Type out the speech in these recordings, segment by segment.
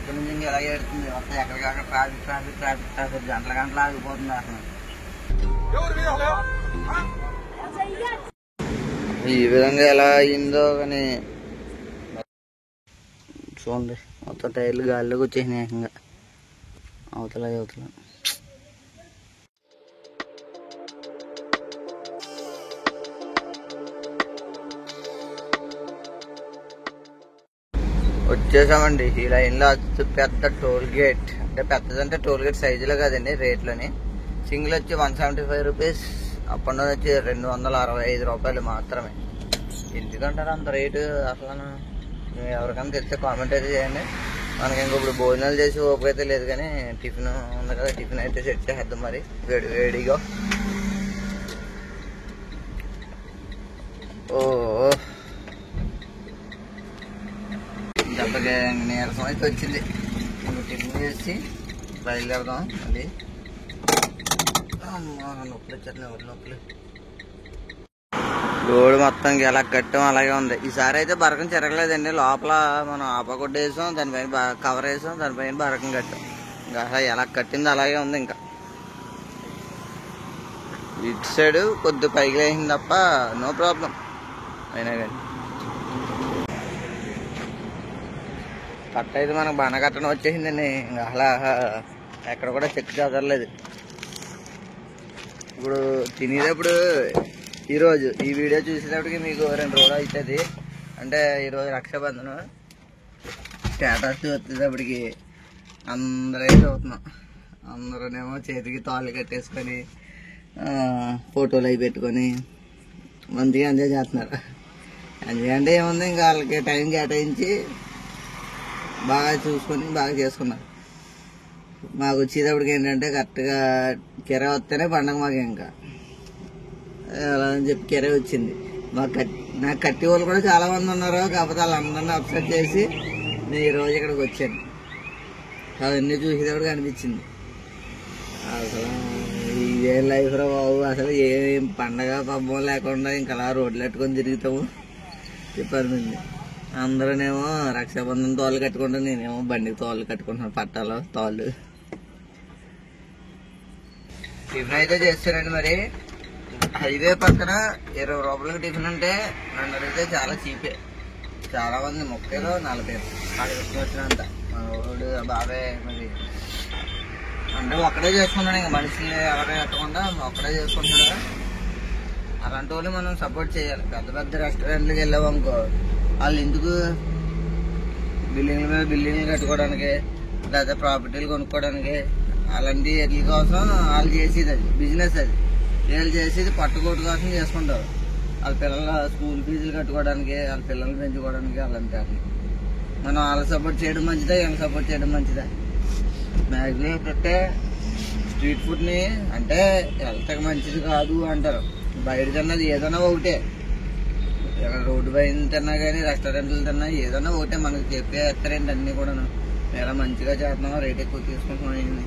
పొద్దు నుంచి ఇంకా ఎలా ఏడుతుంది మొత్తం ఎక్కడికక్కడ ట్రాఫిక్ ట్రాఫిక్ ట్రాఫిక్ ట్రాఫిక్ గంటల గంటలు ఆగిపోతుంది అసలు. ఈ విధంగా ఎలా అయిందో కానీ చూడండి మొత్తం టైర్లు గాలిలోకి వచ్చేసినాయి ఏకంగా అవతల అవతల. వచ్చేసామండి ఈ లైన్లో. పెద్ద టోల్ గేట్ అంటే పెద్దదంటే టోల్ గేట్ సైజులో కాదండి, రేట్లోని. సింగిల్ వచ్చి 175 రూపీస్, అప్ అండ్ డౌన్ వచ్చి 265 రూపాయలు మాత్రమే. ఎందుకంటారు అంత రేటు అసలు? ఎవరికైనా తెలిస్తే కామెంట్ అయితే చేయండి. మనకి ఇంక ఇప్పుడు భోజనాలు చేసి ఓపిక అయితే లేదు, కానీ టిఫిన్ ఉంది కదా, టిఫిన్ అయితే సెట్ చేద్దాం మరి వేడి వేడిగా. ఓ దెబ్బకి నీరసం అయితే వచ్చింది. టిఫిన్ చేసి బయలుదేరదాం మళ్ళీ. నొప్పులు వచ్చేస్తున్నాయి, ఎవరి నొప్పులు. రోడ్డు మొత్తం ఎలా కట్టాం అలాగే ఉంది. ఈసారి అయితే బరకం చెరగలేదండి. లోపల మనం ఆపగొడ్డ వేసాం, దానిపైన కవర్ వేసాం, దానిపైన బరకం కట్టాం. ఇంకా ఎలా కట్టింది అలాగే ఉంది. ఇంకా ఇటు సైడ్ కొద్ది పైకి వేసింది తప్ప నో ప్రాబ్లం. అయినా కానీ కట్ట అయితే మనకు బాగా కట్టడం వచ్చేసిందండి. ఇంకా అలా ఎక్కడ కూడా చెక్ చదవలేదు. ఇప్పుడు తినేటప్పుడు ఈరోజు ఈ వీడియో చూసేటప్పటికి మీకు 2 రోజులు అవుతుంది. అంటే ఈరోజు రక్షాబంధనం. స్టేటస్ చూసేటప్పటికి అందరైతే చదువుతున్నాం. అందరూనేమో చేతికి తాళ్ళు కట్టేసుకొని ఫోటోలు అవి పెట్టుకొని మంచిగా ఎంజాయ్ చేస్తున్నారు. ఎంజాయ్ అంటే ఏముంది, ఇంకా వాళ్ళకి టైం కేటాయించి బాగా చూసుకొని బాగా చేసుకున్నారు. మాకు వచ్చేటప్పటికి ఏంటంటే కరెక్ట్గా కిరా వస్తేనే పండగ మాకు. ఇంకా అలా అని చెప్పి కిరా వచ్చింది. నాకు కట్టి వాళ్ళు కూడా చాలా మంది ఉన్నారు. కాకపోతే వాళ్ళందరినీ అప్సెట్ చేసి నేను ఈరోజు ఇక్కడికి వచ్చాను. అవన్నీ చూసేటప్పుడు అనిపించింది అసలు ఇదే లైఫ్ రా బాబు. అసలు ఏం పండగ పబ్బం లేకుండా ఇంకా అలా రోడ్లు కట్టుకొని తిరుగుతాము చెప్పారు. అందరూనేమో రక్షాబంధన్ తోళ్ళు కట్టుకుంటాను, నేనేమో బండికి తోళ్ళు కట్టుకుంటున్నాను, పట్టాలో తోళ్ళు. టిఫిన్ అయితే చేస్తానండి. మరి హైవే పక్కన 20 రూపాయలకి టిఫిన్ అంటే నన్ను అడిగితే చాలా చీపే. చాలా మంది 30లో 40 అక్కడికి వచ్చినంత. మా వాడు బాబాయ్ మరి అంటే ఒక్కడే చేసుకుంటాడు. ఇంకా మనిషిని ఎవరే కట్టకుండా ఒక్కడే చేసుకుంటున్నాడు. అలాంటి వాళ్ళు మనం సపోర్ట్ చేయాలి. పెద్ద పెద్ద రెస్టారెంట్లకు వెళ్ళామనుకో, వాళ్ళు ఎందుకు బిల్డింగ్ల మీద బిల్డింగ్లు కట్టుకోవడానికి లేదా ప్రాపర్టీలు కొనుక్కోవడానికి అలాంటి వాటి కోసం వాళ్ళు చేసేది అది బిజినెస్. అది వీళ్ళు చేసేది పట్టుకోటు కోసం చేసుకుంటారు. వాళ్ళ పిల్లల స్కూల్ ఫీజులు కట్టుకోవడానికి, వాళ్ళ పిల్లల్ని పెంచుకోవడానికి అలాంటి వాటిని. మనం వాళ్ళకి సపోర్ట్ చేయడం మంచిదా, వీళ్ళకి సపోర్ట్ చేయడం మంచిదా? మ్యాక్సిమం ఏంటంటే స్ట్రీట్ ఫుడ్ని అంటే హెల్త్కి మంచిది కాదు అంటారు. బయట తిన్నది ఏదైనా ఒకటే, రోడ్డు పైన తిన్నా కానీ రెస్టారెంట్లు తిన్నా ఏదైనా ఒకటే. మనకు చెప్పేస్తారండి అన్నీ కూడా. ఎలా మంచిగా చేస్తున్నాం, రేట్ ఎక్కువ తీసుకుంటున్నాం.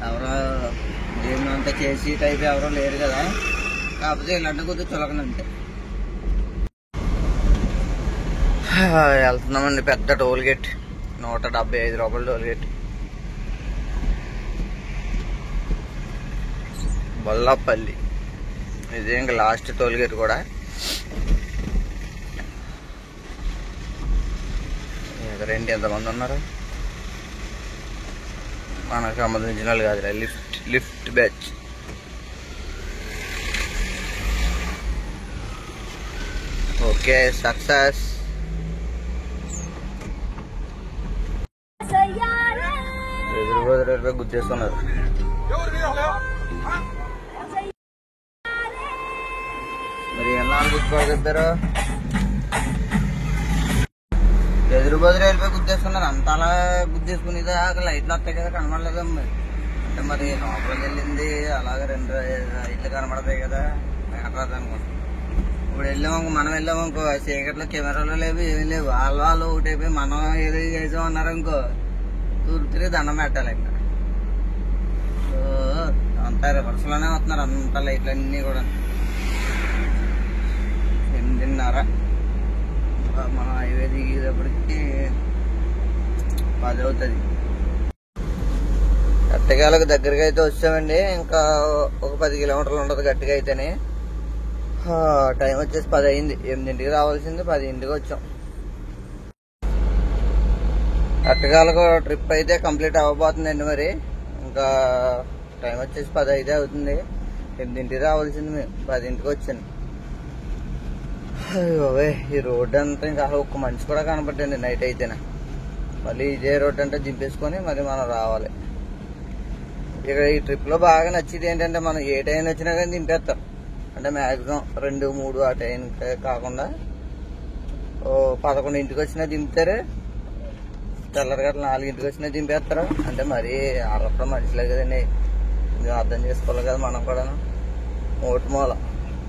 ఎవరో ఏమంతా చేసి టైప్ ఎవరో లేరు కదా. కాకపోతే ఇలాంటి కొద్దిగా చులకనంతే. వెళ్తున్నామండి పెద్ద టోల్ గేట్, 175 రూపాయల టోల్ గేట్. బొల్లపల్లి ఇదే ఇంకా లాస్ట్ టోల్ గేట్ కూడా. ఎదురేంటి ఎంతమంది ఉన్నారు? మనకు సంబంధించిన వాళ్ళు కాదు, లిఫ్ట్ బ్యాచ్. Okay success. ఎదురు గుర్తిస్తున్నారు. మరి ఎలా గుర్తుపడతారు? ఎదురు బదులు వెళ్ళిపోయి గుర్తేసుకున్నారు. అంత అలా గుర్తేసుకునేది లైట్లు వస్తాయి కదా, కనబడలేదమ్మ. అంటే మరి లోపలికి వెళ్ళింది అలాగే 2 లైట్లు కనబడతాయి కదా, రాదు అనుకుంటా. ఇప్పుడు వెళ్ళాము, మనం వెళ్ళామనుకో చీకట్లో కెమెరాలు లేవు, ఏమీ లేవు. వాళ్ళు ఒకటైపోయి మనం ఏదో చేసామన్నారు అనుకో, తూర్పుతిరిగి దండం పెట్టాలి. ఇంకా అంతా రివర్స్లోనే వస్తున్నారు అంత లైట్లు అన్నీ కూడా. 8:30 మనం హైవే దిగేటప్పటికి 10 అవుతుంది. గట్టిగాలకు దగ్గరగా అయితే వచ్చామండి. ఇంకా ఒక 10 కిలోమీటర్లు ఉండదు గట్టిగా అయితేనే. టైం వచ్చేసి 10 అయింది. 8ంటికి రావాల్సింది 10ంటికి వచ్చాం. గట్టిగాలకు ట్రిప్ అయితే కంప్లీట్ అవ్వబోతుందండి. మరి ఇంకా టైం వచ్చేసి 10 అయితే అవుతుంది. 8ంటికి రావాల్సింది, మేము 10ంటికి వచ్చాను. అయ్యో, ఈ రోడ్డు అంతా ఇంకా అసలు ఒక్క మనిషి కూడా కనపడ్డండి నైట్ అయితేనే. మళ్ళీ ఇదే రోడ్డు అంటే దింపేసుకొని మళ్ళీ మనం రావాలి. ఇక్కడ ఈ ట్రిప్ లో బాగా నచ్చేది ఏంటంటే మనం ఏ టైం వచ్చినా కానీ దింపేస్తాం. అంటే మ్యాక్సిమం 2, 3 ఆ టైం కాకుండా 11ంటికి వచ్చినా దింపుతారు, తెల్లరిగట్ల 4ంటికి వచ్చినా దింపేస్తారు. అంటే మరీ వాళ్ళప్పుడు మనుషులే కదండి, అర్థం చేసుకోవాలి కదా మనం కూడా. మూల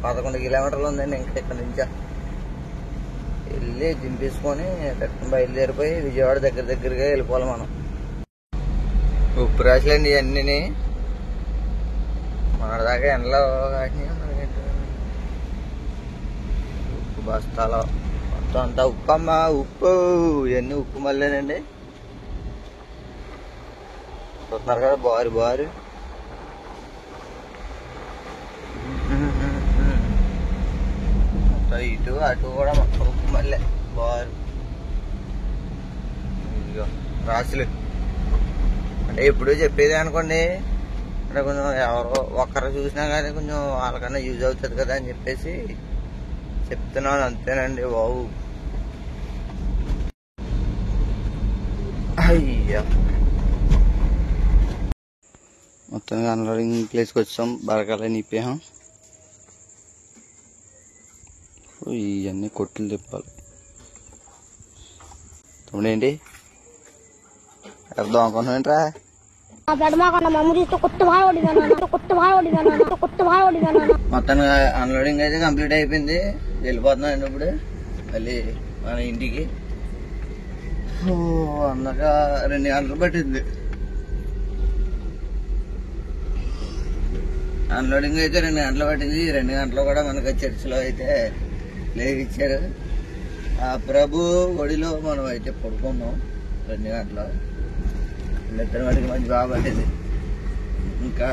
11 కిలోమీటర్లు ఉందండి ఇంకా ఇక్కడ నుంచి. వెళ్ళి దింపేసుకొని బయలుదేరిపోయి విజయవాడ దగ్గరగా వెళ్ళిపోవాలి మనం. ఉప్పు రాశులండి ఇవన్నీ. మనదాకా ఎండలో కాసినాయి. మనకేంటి ఉప్పు బస్తాలో మొత్తం అంతా ఉప్పు. అమ్మ ఉప్పు, ఇవన్నీ ఉప్పు మళ్ళీనండి. చూస్తున్నారు కదా బారు మొత్తం ఇటు అటు కూడా మొత్తం ఉప్పు మళ్ళీ బారు. ఇదిగో రాశులు అంటే ఎప్పుడు చెప్పేది అనుకోండి. అంటే కొంచెం ఎవరో ఒక్కరు చూసినా కానీ కొంచెం వాళ్ళకన్నా యూజ్ అవుతుంది కదా అని చెప్పేసి చెప్తున్నాను, అంతేనండి బాబు. అయ్యా, మొత్తం అన్లోడింగ్ ప్లేస్కి వచ్చాం. బరకాల నింపాం. ఇవన్నీ కొట్లు తిప్పాలి. తమ్ముడేంటి అర్థం అనుకుంటున్నాంట్రా? మొత్తం అన్లోడింగ్ అయితే కంప్లీట్ అయిపోయింది. వెళ్ళిపోతున్నాం ఇప్పుడు మళ్ళీ మన ఇంటికి. అన్నాక 2 గంటలు పట్టింది. అన్లోడింగ్ అయితే 2 గంటలు పట్టింది. 2 గంటలు కూడా మనకు చర్చిలో అయితే ప్లేగ్ ఇచ్చారు. ఆ ప్రభు ఒడిలో మనం అయితే పడుకున్నాం 2 గంటలు. నిద్ర వాడికి మంచి బాగా పట్టేది. ఇంకా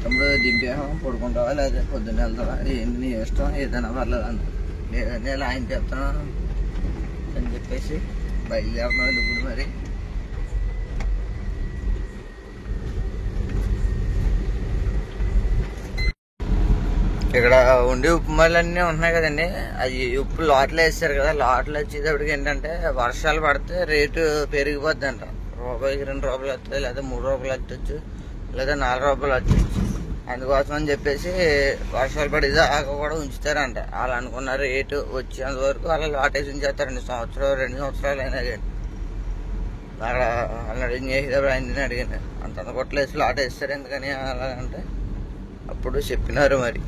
తమ్ముడు దింపాం, పడుకుంటావా లేదా పొద్దున్న వెళ్తావా, ఏంటి నీ ఇష్టం, ఏదైనా పర్లేదు అన్న. నేను ఆయన చెప్తాను అని చెప్పేసి బయలుదేరుతున్నాడు ఇప్పుడు. మరి ఇక్కడ ఉండే ఉప్పు మళ్ళీ ఉన్నాయి కదండి, అవి ఉప్పు లోట్లు వేస్తారు కదా. లోట్లు వచ్చేటప్పటికి ఏంటంటే వర్షాలు పడితే రేటు పెరిగిపోద్ది అంట. రూపాయికి 2 రూపాయలు వస్తుంది, లేదా 3 రూపాయలు వచ్చచ్చు, లేదా 4 రూపాయలు వచ్చచ్చు. అందుకోసం అని చెప్పేసి వర్షాలు పడేదాకా కూడా ఉంచుతారంట. వాళ్ళు అనుకున్న రేటు వచ్చేంత వరకు అలా లాటేసి ఉంచేస్తారండి. 2 సంవత్సరాలు అయినా కానీ. అక్కడ అడిగిన చేసేటప్పుడు ఆయన అడిగాను, అంత కొట్లేసి లాట్ వేస్తారు ఎందుకని అలాగంటే అప్పుడు చెప్పినారు. మరి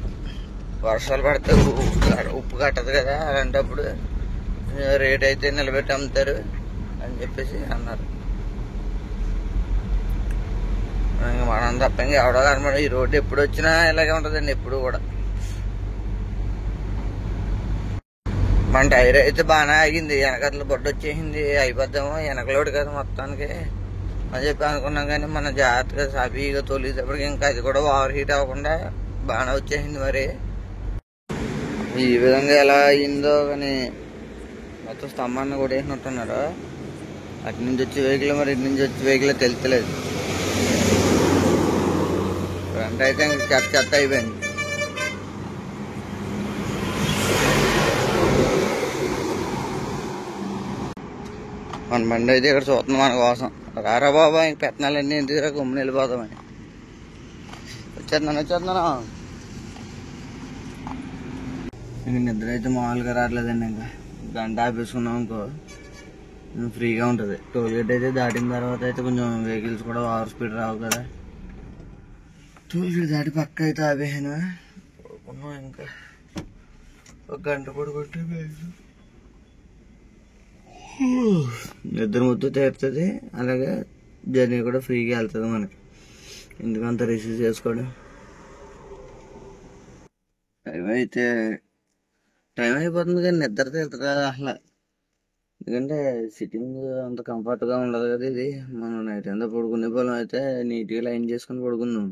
వర్షాలు పడితే ఉప్పు కట్టదు కదా, అలాంటప్పుడు రేట్ అయితే నిలబెట్టి అమ్ముతారు అని చెప్పేసి అన్నారు. మనం తప్ప ఇంకా ఎవడో కనబడ. ఈ రోడ్డు ఎప్పుడు వచ్చినా ఇలాగే ఉంటుందండి, ఎప్పుడు కూడా. మన టైర్ అయితే బాగానే ఆగింది. వెనకట్ల బొడ్డు వచ్చేసింది, అయిపోద్దామో వెనకలోడు కదా మొత్తానికి అని చెప్పి అనుకున్నాం. కానీ మన జాగ్రత్తగా సాఫీగా తొలిసేపటికి ఇంకా అది కూడా ఓవర్ హీట్ అవ్వకుండా బాగానే వచ్చేసింది. మరి ఈ విధంగా ఎలా అయిందో కానీ మొత్తం స్తంభాన్ని కూడా వేసినట్టున్నారు. అటు నుంచి వచ్చే వెహికల్ మరి ఇటు నుంచి వచ్చే వెహికల్ తెలుస్తలేదు. ఫ్రంట్ అయితే చెత్త అయిపోయింది. మన బండి అయితే ఇక్కడ చూస్తున్నాం మన కోసం. రారా బాబా, ఇంక పెత్తనాలన్నీ ఎందుకు గుమ్మని వెళ్ళిపోతామని వచ్చేస్తున్నాను. ఇంక నిద్ర అయితే మామూలుగా రావట్లేదండి. ఇంకా గంట ఆపేసుకున్నాం అనుకో ఫ్రీగా ఉంటుంది. టోల్ గేట్ అయితే దాటిన తర్వాత అయితే కొంచెం వెహికల్స్ కూడా ఓవర్ స్పీడ్ రావు కదా. టోల్ గేట్ దాటి పక్క అయితే ఆపేసాను. పడుకున్నాం. ఇంకా 1 గంట పడుకుంటే నిద్ర ముద్దు తీరుతుంది. అలాగే జర్నీ కూడా ఫ్రీగా వెళ్తుంది మనకి. ఎందుకంత రిసీవ్ చేసుకోవడం. టైం అయిపోతుంది కానీ నిద్ర తీరుతుంది అసలు. ఎందుకంటే సిట్టింగ్ అంత కంఫర్ట్గా ఉండదు కదా ఇది. మనం నైట్ అంతా పడుకునే పొలం అయితే నీట్గా లైన్ చేసుకుని పడుకుందాం.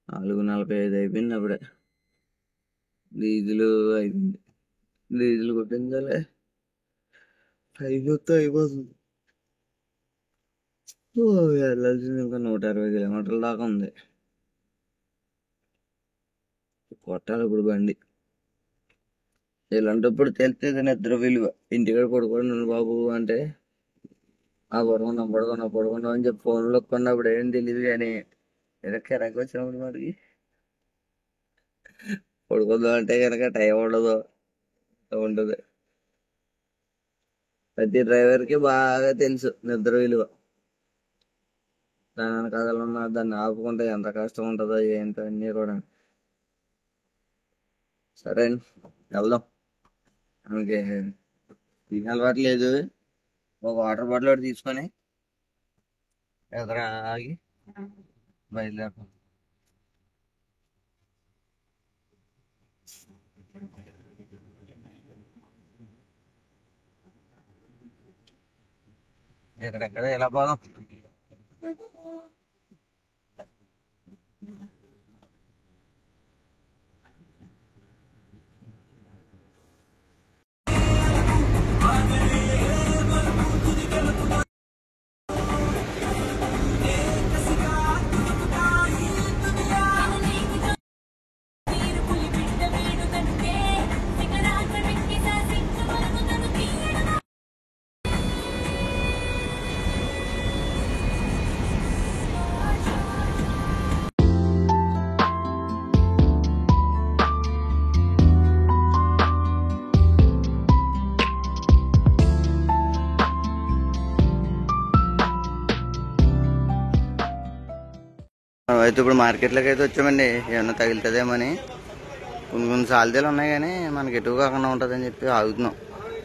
4:45 అయిపోయింది అప్పుడే. డీజిల్ అయిపోయింది. డీజిల్ కొట్టిందాలే అయిపోతుంది. వెళ్ళాల్సింది ఇంకా 160 కిలోమీటర్ల దాకా ఉంది. కొట్టాలి ఇప్పుడు బండి. ఇలాంటప్పుడు తెలిసేది నిద్ర విలువ. ఇంటికాడ పడుకోండి బాబు అంటే పడుకున్నాం అని చెప్పి ఫోన్లో కొన్నప్పుడు ఏం తెలియదు. కానీ ఏదో కిరాకి వచ్చినప్పుడు మనకి పడుకుందాం అంటే కనుక టైం ఉండదు ఉండదు. ప్రతి డ్రైవర్కి బాగా తెలుసు నిద్ర విలువ. దాని వెనకాల దాన్ని ఆపుకుంటే ఎంత కష్టం ఉంటుందో ఏంటో అన్నీ కూడా. సరే అండి, వెళ్దాం. మనకి తినే అలవాటు లేదు. ఒక వాటర్ బాటిల్ ఒకటి తీసుకొని ఎదురా ఆగి బయలుదేరుతాం. ఎక్కడెక్కడ ఎలా పోదాం. అయితే ఇప్పుడు మార్కెట్లోకి అయితే వచ్చామండి. ఏమన్నా తగులుతుందేమని. కొన్ని సాలతీలు ఉన్నాయి కానీ మనకి ఎటు కాకుండా ఉంటుందని చెప్పి ఆగుతున్నాం.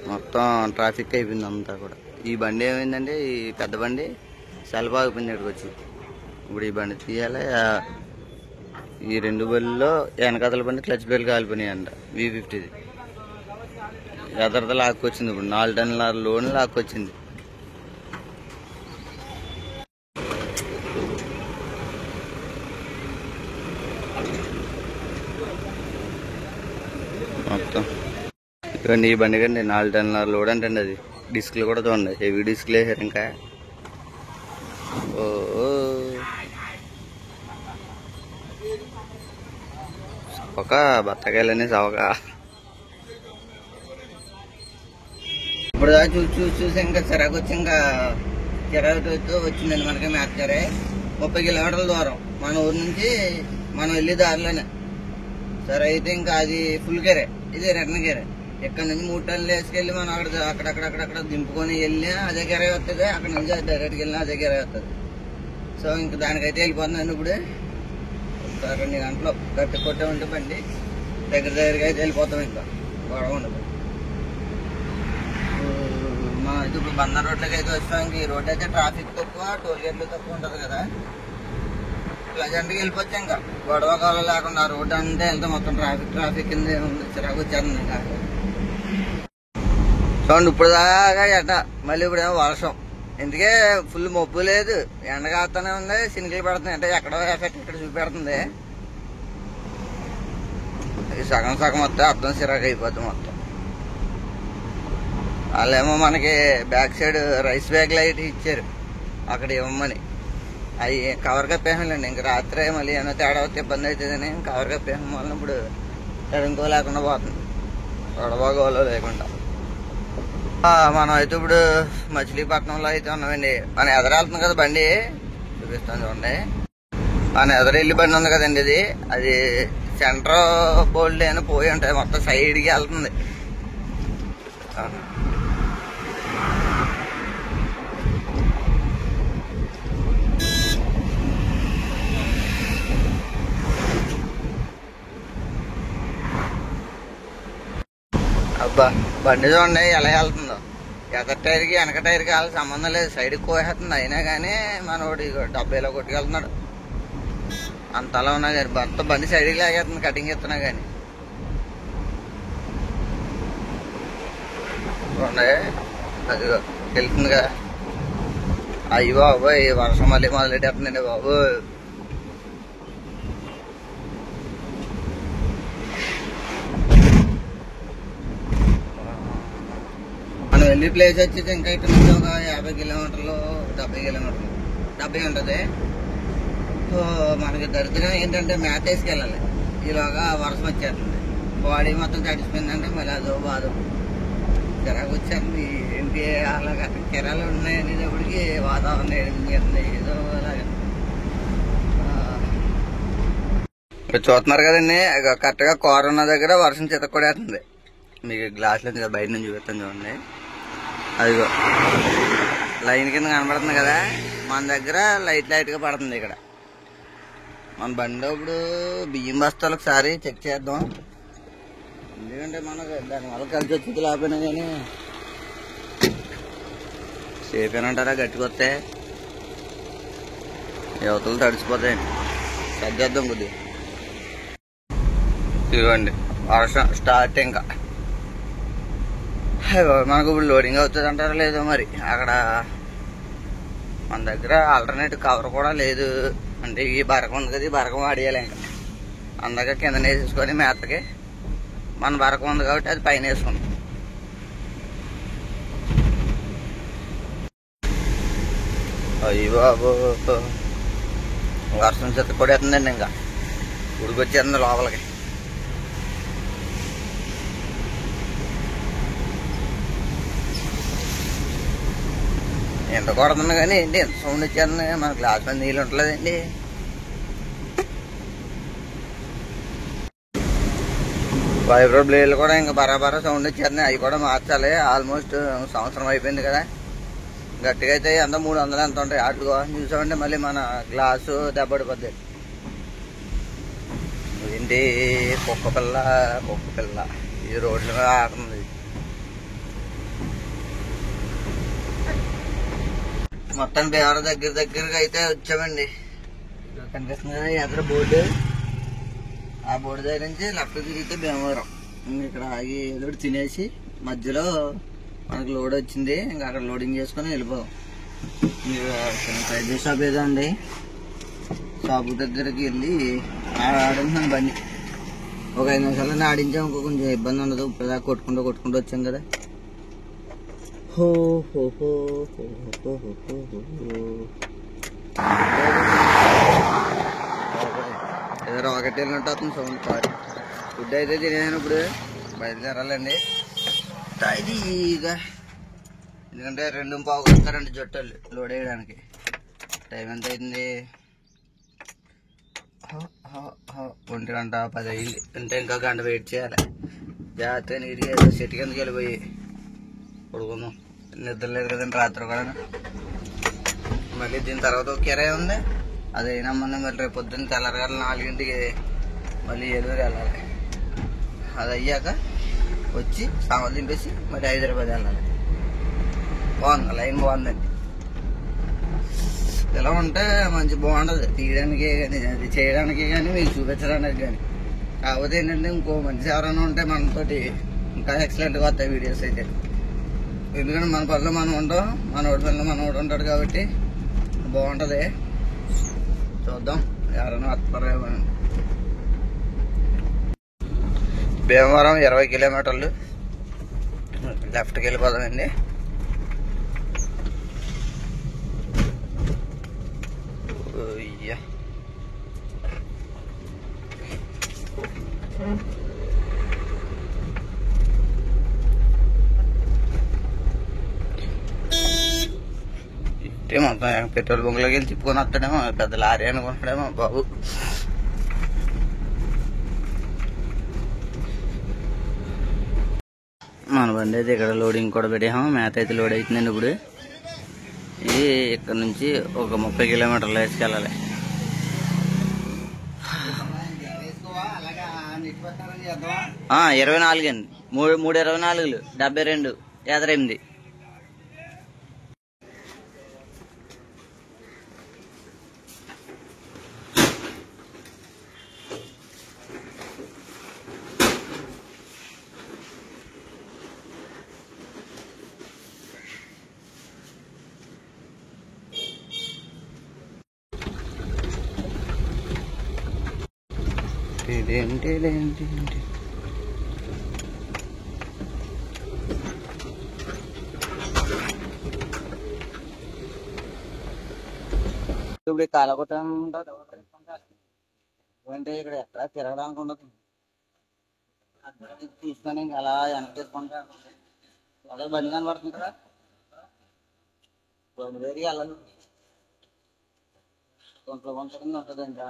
మొత్తం ట్రాఫిక్ అయిపోయింది అంతా కూడా. ఈ బండి ఏమైందంటే ఈ పెద్ద బండి సెల్ఫ్ ఆగిపోయింది ఇక్కడికి వచ్చి. ఇప్పుడు ఈ బండి తీయాలి. ఈ 2 బళ్ళలో వెనకాతల బండి క్లచ్ బెల్ కాలిపోయినాయి అంట. V50ది ఎదరద లాక్కొచ్చింది. ఇప్పుడు 4 టన్నుల లోన్ లాక్కొచ్చింది. మొత్తం ఇవ్వండి ఈ బండి కండి 4 టన్నుల లోడ్ అంటండి. అది డిస్క్లు కూడా చూడండి, హెవీ డిస్క్లు వేసారు. ఇంకా ఓ సవక బత్తకాయలని సవక. ఇప్పుడు చూసి ఇంకా చిరాకు వచ్చి ఇంకా చిరాకు వచ్చిందండి మనకి. మేస్తారే 30 కిలోమీటర్ల దూరం మన ఊరు నుంచి మనం వెళ్ళే దారిలోనే. సరే అయితే ఇంకా అది ఫుల్ గేరే, ఇది రిటర్న్ గేరే. ఇక్కడ నుంచి 3 టన్నులు వేసుకెళ్ళి మనం అక్కడక్కడ దింపుకొని వెళ్ళినా అదే గేరే వస్తుంది. అక్కడ నుంచి డైరెక్ట్గా వెళ్ళినా అదే గేరే వస్తుంది. సో ఇంకా దానికైతే వెళ్ళిపోతున్నాను. ఇప్పుడు 2 గంటలు గట్టి కొట్టే ఉంటే బండి దగ్గరగా అయితే వెళ్ళిపోతాం. ఇంకా గొడవ ఉండదు. మనం అయితే ఇప్పుడు బందర్ రోడ్లకి అయితే వచ్చాం. ఇంక ఈ రోడ్ అయితే ట్రాఫిక్ తక్కువ, టోల్ గేట్లు తక్కువ ఉంటుంది కదా. ప్లజెంట్గా వెళ్ళిపోవచ్చు. ఇంకా గొడవ కాలం లేకుండా రోడ్డు అంతా వెళ్తే మొత్తం ట్రాఫిక్ కింద ఉంది. చిరాకు వచ్చేస్తుంది ఇంకా. చూడండి ఇప్పుడు దాకా ఎట్ట, మళ్ళీ ఇప్పుడేమో వర్షం. ఎందుకే ఫుల్ మబ్బు లేదు, ఎండ కాస్తూనే ఉంది, సినికలు పెడుతుంది. అంటే ఎక్కడో ఎఫెక్ట్ ఇక్కడ చూపెడుతుంది. సగం వస్తే అర్థం చిరాకు అయిపోతుంది మొత్తం. వాళ్ళేమో మనకి back side rice bag light ఇచ్చారు అక్కడ ఇవ్వమని. అవి కవర్ కప్పేసాలండి. ఇంక రాత్రి మళ్ళీ ఏమైనా తేడా వస్తే ఇబ్బంది అవుతుందని కవర్ కప్పేసాం వల్ల ఇప్పుడు తడుంకో లేకుండా పోతుంది. గొడవగోలో లేకుండా. మనం అయితే ఇప్పుడు మచిలీపట్నంలో అయితే ఉన్నామండి. మన ఎదరెళ్తుంది కదా బండి, చూపిస్తాను చూడండి. మన ఎదరెళ్ళి బండి ఉంది కదండి, అది సెంటర్ బోల్డ్ అని పోయి ఉంటాయి. మొత్తం సైడ్కి వెళ్తుంది. అబ్బా బండి చూడండి ఎలా వెళ్తుందో. ఎదర్ టైర్కి వెనక టైర్కి వాళ్ళ సంబంధం లేదు, సైడ్కి కోసేస్తుంది. అయినా కానీ మనోడు 70లో కొట్టుకెళ్తున్నాడు. అంతలా ఉన్నా కానీ మొత్తం బండి సైడ్కి లాగేస్తుంది కటింగ్ ఇస్తున్నా కానీ. చూడండి అది తెలుస్తుంది కదా. అయ్యి బాబోయ్ వర్షం మళ్ళీ మొదలెట్టేస్తుందండి బాబు. మనం వెళ్ళి ప్లేస్ వచ్చేసి ఇంకా ఇటు నుంచి ఒక 50 కిలోమీటర్లు 70 కిలోమీటర్లు 70 ఉంటుంది. మనకి దరిద్రం ఏంటంటే మ్యాట్ వేసుకెళ్ళాలి. ఈలోగా వర్షం వచ్చేస్తుంది, బాడీ మొత్తం తడిసిపోయిందంటే మళ్ళీ అదో బాధ చిరాకు వచ్చేస్తుంది. ఏంటి అలాగా కెరాలు ఉన్నాయి అనేటప్పటికి వాతావరణం ఏడుతుంది ఏదో అలాగా. ఇప్పుడు చూస్తున్నారు కదండి, కరెక్ట్గా కరోనా దగ్గర వర్షం చితక్కొడేస్తుంది. మీకు గ్లాసులు ఉంది కదా, బయట నుంచి చూపిస్తాను చూడండి. అదిగో లైన్ కింద కనబడుతుంది కదా, మన దగ్గర లైట్గా పడుతుంది. ఇక్కడ మన బండి ఇప్పుడు బియ్యం బస్తాలు ఒకసారి చెక్ చేద్దాం. ఎందుకంటే మనకు దానివల్ల కలిసి వచ్చేది లేకపోయినా కానీ సేఫ్ ఏనంటారా. గట్టికి వస్తే యువతలు తడిచిపోతాయండి. సర్దేద్దాం కొద్దిగా. ఇదిగోండి వర్షం స్టార్ట్. ఇంకా మనకు ఇప్పుడు లోడింగ్ అవుతుంది అంటారా లేదో మరి. అక్కడ మన దగ్గర ఆల్టర్నేటివ్ కవర్ కూడా లేదు. అంటే ఈ బరకం ఉంది కదా, ఈ బరకం వాడేయాలి. ఇంకా అందక కింద వేసేసుకొని మేతకి మన బరకం ఉంది కాబట్టి అది పైన వేసుకుందాం. అయ్యి బాబు వర్షం చెత్త కొడేస్తుందండి. ఇంకా ఉడికొచ్చేస్తుంది లోపలికి. ఎంత కొడుతుంది కానీ ఏంటి ఎంత సౌండ్ వచ్చేస్తుంది. మన గ్లాస్ మీద నీళ్ళు ఉంటలేదండి. వైబ్రో బ్లేడ్లు కూడా ఇంకా బరాబరా సౌండ్ వచ్చేస్తున్నాయి. అవి కూడా మార్చాలి. ఆల్మోస్ట్ సంవత్సరం అయిపోయింది కదా. గట్టిగా అయితే ఎంత 300 ఎంత ఉంటాయి. అటుగా చూసామంటే మళ్ళీ మన గ్లాసు దెబ్బడిపోద్ది. ఏంటి కుక్క పిల్ల ఈ రోడ్ల మీద ఆడుతుంది. మొత్తం బేవర దగ్గరగా అయితే వచ్చామండి. కనిపిస్తుంది కదా ఎదురు బోర్డు. ఆ బోర్డు దగ్గర నుంచి లెఫ్ట్ తిరిగితే భీమవరం. ఇక్కడ ఆగి ఏదో తినేసి మధ్యలో మనకు లోడ్ వచ్చింది. ఇంకా అక్కడ లోడింగ్ చేసుకుని వెళ్ళిపోదాం. ఫ్రైడ్ షాప్ ఏదో అండి, షాపు దగ్గరికి వెళ్ళి ఆడించాను బండి. ఒక 5 నిమిషాలు ఆడించాం. ఇంకో కొంచెం ఇబ్బంది ఉండదు. ఇప్పుడు దాకా కొట్టుకుంటూ వచ్చాం కదా. ఏదో రాకెట్ వెళ్ళినట్టు అవుతుంది సౌండ్. సారీ. ఫుడ్ అయితే తినేసాను. ఇప్పుడు బయలుదేరాలండి. ఇదిగా ఎందుకంటే 2:15 వస్తారండి జొట్టలు లోడ్ వేయడానికి. టైం ఎంత అయింది? 1:10 అయింది. అంటే ఇంకా గంట వెయిట్ చేయాలి. జాగ్రత్తగా నీట్గా ఏదో చెట్టు కిందకి వెళ్ళిపోయి పడుకుందాం. నిద్ర లేదు కదండి రాత్రి కూడా. మళ్ళీ దీని తర్వాత ఒక కిరాయి ఉంది, అదైనా మొన్న మళ్ళీ రేపు పొద్దున్న తెల్లరగాల 4 గంటలకి మళ్ళీ ఏలూరు వెళ్ళాలి. అది అయ్యాక వచ్చి సామాన్లు దింపేసి మళ్ళీ హైదరాబాద్ వెళ్ళాలి. బాగుంది, లైన్ బాగుందండి. ఇలా ఉంటే మంచి బాగుండదు తీయడానికి కానీ, అది చేయడానికి కానీ, మీకు చూపించడానికి కానీ. కాకపోతే ఏంటంటే ఇంకో మనిషి ఎవరైనా ఉంటే మనతోటి ఇంకా ఎక్సలెంట్గా వస్తాయి వీడియోస్ అయితే. ఎందుకంటే మన పనిలో మనం ఉంటాం, మనోడి పనిలో మనోడు ఉంటాడు కాబట్టి బాగుంటుంది. చూద్దాం ఎవరైనా వస్తారేమో. భీమవరం 20 కిలోమీటర్లు లెఫ్ట్కి వెళ్ళిపోదామండి. మొత్తం పెట్రోల్ బంక్లోకి వెళ్ళి తిప్పుకొని వస్తాడేమో, పెద్ద లారీ అనుకుంటాడేమో బాబు. మన బండి అయితే ఇక్కడ లోడింగ్ కూడా పెట్టాము. మేత అయితే లోడ్ అవుతుందండి. ఇప్పుడు ఇది ఇక్కడ నుంచి ఒక 30 కిలోమీటర్లు వేసుకెళ్ళాలి. 24 అండి. 3 24 72 58. ఇదేంటి ఇదేంటి ఏంటి ఇప్పుడు కాలకొట్టం అంటే ఇక్కడ ఎక్కడ తిరగడానికి ఉండదు. తీసుకొని ఇంకా అలా వెనక్కి తీసుకుంటా అదే బండి కనబడుతుంది కదా, బండి దగ్గరికి వెళ్ళాలి. కొంచెం కొంచెం ఉంటుంది ఇంకా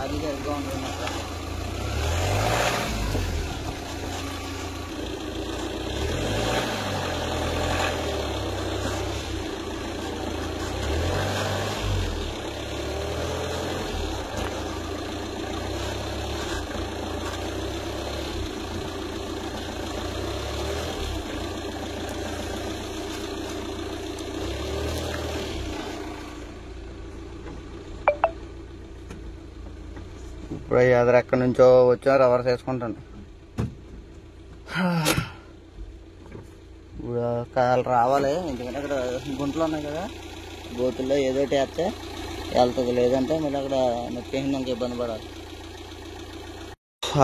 అది సరిగ్గా ఉంటుంది అక్కడ. ఇప్పుడు ఎదురు ఎక్కడి నుంచో వచ్చా రివర్స్ వేసుకుంటాను. ఇప్పుడు కాలు రావాలి, ఎందుకంటే అక్కడ గుంటలు ఉన్నాయి కదా, గోతుల్లో ఏదోటి వేస్తే వెళ్తుంది, లేదంటే మళ్ళీ అక్కడ నొక్కేసింది ఇంకా ఇబ్బంది పడాలి.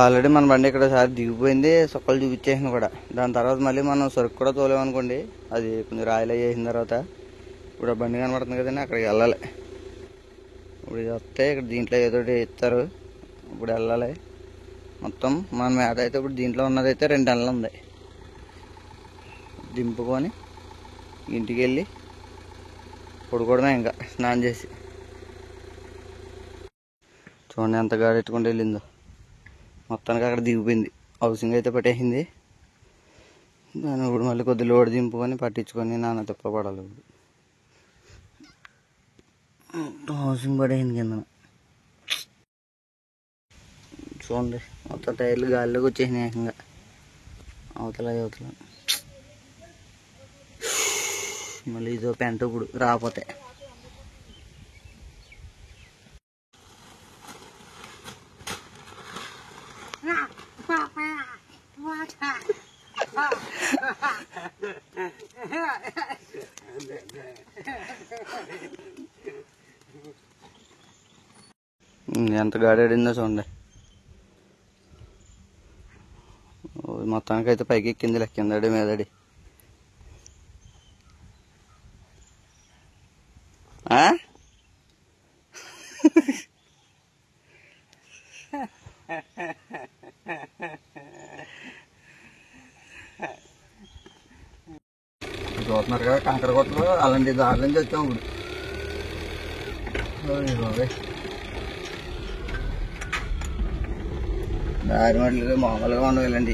ఆల్రెడీ మన బండి ఇక్కడ సారి దిగిపోయింది, సొక్కలు చూపించేసింది కూడా. దాని తర్వాత మళ్ళీ మనం సరుకు కూడా తోలేమనుకోండి, అది కొంచెం రాయిలో వేసిన తర్వాత ఇప్పుడు ఆ బండి కనబడుతుంది కదండి, అక్కడికి వెళ్ళాలి. ఇప్పుడు ఇది వస్తే ఇక్కడ దీంట్లో ఏదోటి ఇస్తారు, ఇప్పుడు వెళ్ళాలి. మొత్తం మన మేత అయితే ఇప్పుడు దీంట్లో ఉన్నదైతే 2 నెలలు ఉంది. దింపుకొని ఇంటికి వెళ్ళి పడుకోవడమే, ఇంకా స్నానం చేసి. చూడండి ఎంత గాడెట్టుకుంటూ వెళ్ళిందో. మొత్తానికి అక్కడ దిగిపోయింది, హౌసింగ్ అయితే పట్టేసింది. దాన్ని ఇప్పుడు మళ్ళీ కొద్ది లోడ్ దింపుకొని పట్టించుకొని నాన్న తిప్పబడాలి. ఇప్పుడు హౌసింగ్ పడేసింది కింద. చూడండి మొత్తం టైర్లు గాలిలోకి వచ్చేసినాయి ఏకంగా, అవతల అవతల. మళ్ళీ ఇదో పెంట ఇప్పుడు రాకపోతే. ఎంత గాడాడిందో చూడండి. మొత్తానికి అయితే పైకి ఎక్కింది, కిందడి మీదడి. చూస్తున్నారు కదా కంకర కొట్టలు, అలాంటి దారి నుంచి వచ్చాము ఇప్పుడు. దారి మట్లు మామూలుగా ఉండవు ఇలాంటి.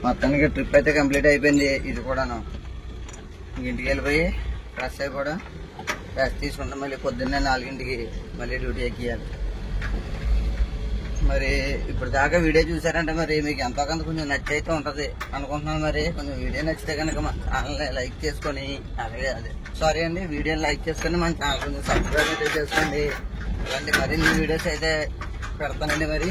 మొత్తానికి ట్రిప్ అయితే కంప్లీట్ అయిపోయింది. ఇది కూడాను ఇంటికి వెళ్ళిపోయి ఫ్రెష్ అయిపోవడం, రెస్ట్ తీసుకుంటాం. మళ్ళీ పొద్దున్నే 4ంటికి మళ్ళీ డ్యూటీ ఎక్కియాలి. మరి ఇప్పుడు దాకా వీడియో చూసారంటే మరి మీకు ఎంతో కొంత కొంచెం నచ్చైతే ఉంటుంది అనుకుంటున్నాను. మరి కొంచెం వీడియో నచ్చితే కనుక మన ఛానల్ని లైక్ చేసుకొని, అలాగే సారీ అండి, వీడియోని లైక్ చేసుకొని మన ఛానల్ కొంచెం సబ్స్క్రైబ్ అయితే చేసుకోండి. ఇలాంటి మరిన్ని వీడియోస్ అయితే పెడతానండి. మరి